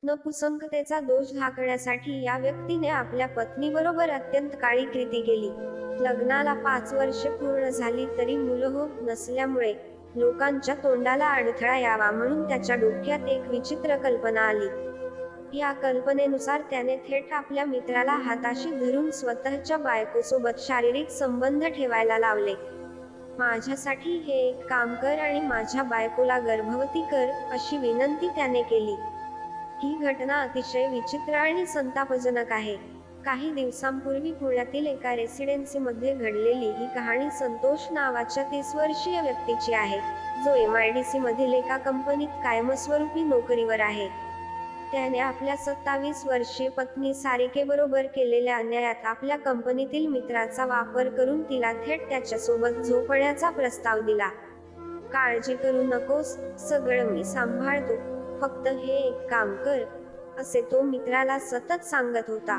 नपुसंकतेचा दोष झाकण्यासाठी या व्यक्तीने आपल्या पत्नीबरोबर अत्यंत काळी कृती केली. लग्नाला 5 वर्षे पूर्ण झाली तरी मुलं होत नसल्यामुळे लोकांच्या तोंडाला अडथळा यावा म्हणून त्याच्या डोक्यात एक विचित्र कल्पना आली. या कल्पनेनुसार त्याने थेट आपल्या मित्राला हाताशी धरून स्वतःच्या बायकोसोबत शारीरिक संबंध ठेवायला लावले. माझ्यासाठी हे एक काम कर आणि माझ्या बायकोला गर्भवती कर, अशी विनंती त्याने केली. ही घटना अतिशय विचित्र आणि संतापजनक आहे. काही दिवसांपूर्वी पुण्यातील एका रेसिडेन्सीमध्ये घडलेली ही कहाणी संतोष नावाच्या 30 वर्षीय व्यक्तीची आहे, जो MIDC मधील एका कंपनीत कायमस्वरूपी नोकरीवर आहे. त्याने आपल्या 27 वर्षीय पत्नी सारिकेबरोबर केलेल्या अन्यायात आपल्या कंपनीतील मित्राचा वापर करून तिला थेट त्याच्यासोबत झोपण्याचा प्रस्ताव दिला. काळजी करू नकोस, सगळं मी सांभाळतो, फक्त हे एक काम कर, असे तो मित्राला सतत सांगत होता.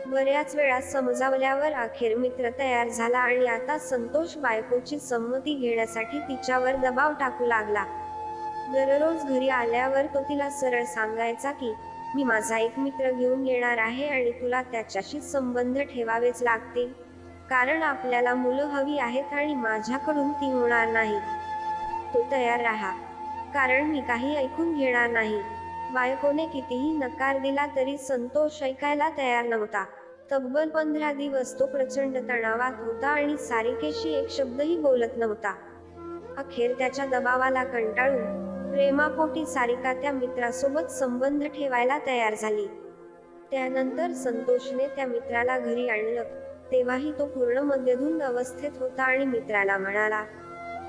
बऱ्याच वेळा समजावल्यावर अखेर मित्र तयार झाला आणि आता संतोष बायकोची संमती घेण्यासाठी तिच्यावर दबाव टाकू लागला. दररोज घरी आल्यावर तो तिला सरळ सांगायचा की मी माझा एक मित्र घेऊन येणार आहे आणि तुला त्याच्याशी संबंध ठेवावेच लागतील, कारण आपल्याला मुलं हवी आहेत आणि माझ्याकडून ती होणार नाही. तू तयार राहा, कारण मी काही ऐकून घेणार नाही. बायकोने कितीही नकार दिला तरी संतोष ऐकायला तयार नव्हता. तब्बल 15 दिवस तो प्रचंड तणावात होता आणि सारिकेशी एक शब्दही बोलत नव्हता. अखेर त्याच्या दबावाला कंटाळून प्रेमापोटी सारिका त्या मित्रासोबत संबंध ठेवायला तयार झाली. त्यानंतर संतोषने त्या मित्राला घरी आणलं, तेव्हाही तो पूर्ण मद्यधुंद अवस्थेत होता आणि मित्राला म्हणाला,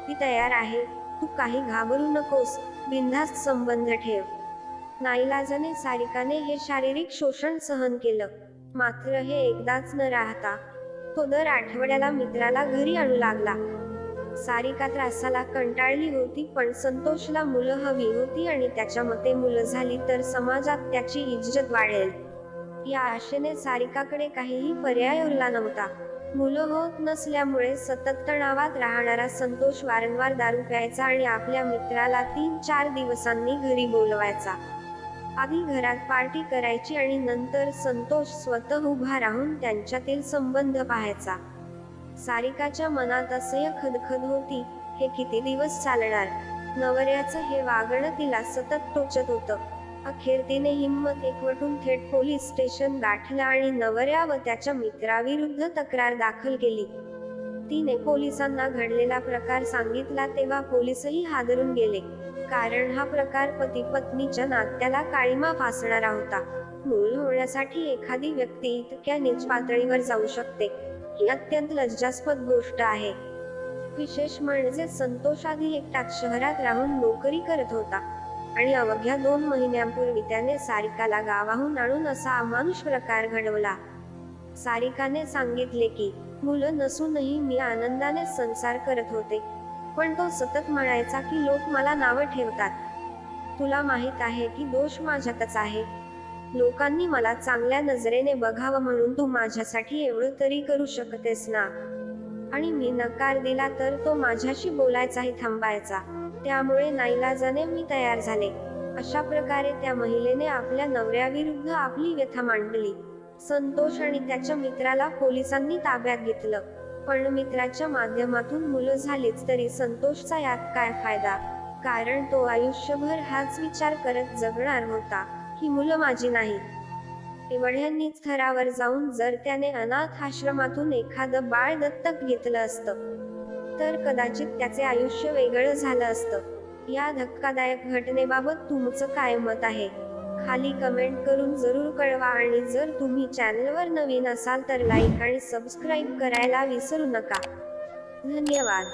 ती तयार आहे, तू काही घाबरू नकोस, बिनधास्त संबंध ठेव. नाईलाजाने सारिकाने हे शारीरिक शोषण सहन केलं. मात्र हे एकदाच न राहता तो दर आठवड्याला मित्राला घरी आणू लागला. सारिका त्रासाला कंटाळली होती, पण संतोषला मुलं हवी होती आणि त्याच्या मते मुलं झाली तर समाजात त्याची इज्जत वाढेल. या आशेने सारिकाकडे काहीही पर्याय उरला नव्हता. मुलं होत नसल्यामुळे सतत तणावात राहणारा संतोष वारंवार दारू प्यायचा आणि आपल्या मित्राला 3-4 दिवसांनी घरी बोलवायचा. आधी घरात पार्टी करायची आणि नंतर संतोष स्वतः उभा राहून त्यांच्यातील संबंध पाहायचा. सारिकाच्या मनात असह्य खदखद होती, हे किती दिवस चालणार. नवऱ्याचं हे वागणं तिला सतत टोचत होतं. अखेर तिने हिंमत एकवटून थेट पोलीस स्टेशन गाठलं आणि नवऱ्या व त्याच्या मित्राविरुद्ध तक्रार दाखल केली. तिने पोलिसांना घडलेला प्रकार सांगितला तेव्हा पोलीसही हादरून गेले, कारण हा प्रकार पती पत्नीच्या नात्याला काळिमा फासणारा होता. मूल होण्यासाठी एखादी व्यक्ती इतक्या नीच पातळीवर जाऊ शकते, ही अत्यंत लज्जास्पद गोष्ट आहे. विशेष म्हणजे संतोष आधी एकटाच शहरात राहून नोकरी करत होता आणि अवघ्या 2 महिन्यांपूर्वी त्याने सारिकाला गावाहून आणून असा अमानुष प्रकार घडवला. सारिकाने सांगितले की मुलं नसूनही मी आनंदाने संसार करत होते, पण तो सतत म्हणायचा की लोक मला नावं ठेवतात. तुला माहित आहे की दोष माझ्यातच आहे. लोकांनी मला चांगल्या नजरेने बघावं म्हणून तू माझ्यासाठी एवढं तरी करू शकतेस ना. आणि मी नकार दिला तर तो माझ्याशी बोलायचाही थांबायचा. त्यामुळे नाईलाजाने मी तयार झाले. अशा प्रकारे त्या महिलेने आपल्या नवऱ्याविरुद्ध आपली व्यथा मांडली. संतोष आणि त्याच्या मित्राला पोलिसांनी ताब्यात घेतलं, पण मित्राच्या माध्यमातून मुलं झालीच तरी संतोषचा यात काय फायदा, कारण तो आयुष्यभर हाच विचार करत जगणार होता, ही मुलं माझी नाही. एवढ्या थरावर जाऊन जर त्याने अनाथ आश्रमातून एखादं बाळ दत्तक घेतलं असतं तर कदाचित त्याचे आयुष्य वेगळं झालं असतं. या धक्कादायक घटनेबाबत तुमचं काय मत आहे? खाली कमेंट करून जरूर कळवा आणि जर तुम्ही चॅनलवर नवीन असाल तर लाईक आणि सबस्क्राईब करायला विसरू नका. धन्यवाद.